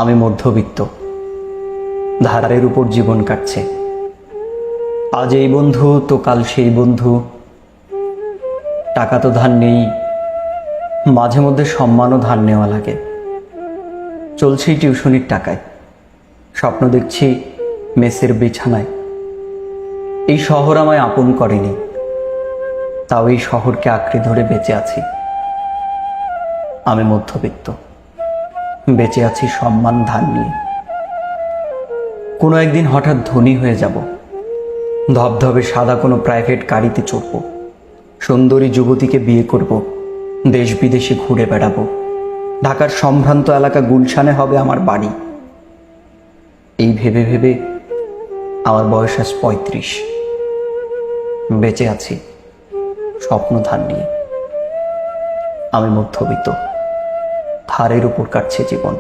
আমি মধ্যবিত্ত, ধারের উপর জীবন কাটছে। আজ এই বন্ধু তো কাল সেই বন্ধু, টাকা তো ধার নেই, মাঝে মধ্যে সম্মানও ধার নেওয়া লাগে। চলছি টিউশনির টাকায়, স্বপ্ন দেখছি মেসের বিছানায়। এই শহর আমায় আপন করেনি, তাও এই শহরকে আঁকড়ে ধরে বেঁচে আছি। আমি মধ্যবিত্ত, বেঁচে আছি সম্মান ধার নিয়ে। কোনো একদিন হঠাৎ ধনী হয়ে যাব, ধবধবে সাদা কোনো প্রাইভেট গাড়িতে চড়ব, সুন্দরী যুবতীকে বিয়ে করব, দেশ বিদেশে ঘুরে বেড়াবো। ঢাকার সম্ভ্রান্ত এলাকা গুলশানে হবে আমার বাড়ি। এই ভেবে ভেবে আমার বয়স আজ 35। বেঁচে আছি স্বপ্ন ধার নিয়ে। আমি মধ্যবিত্ত, ধারের উপর কাটছে জীবন।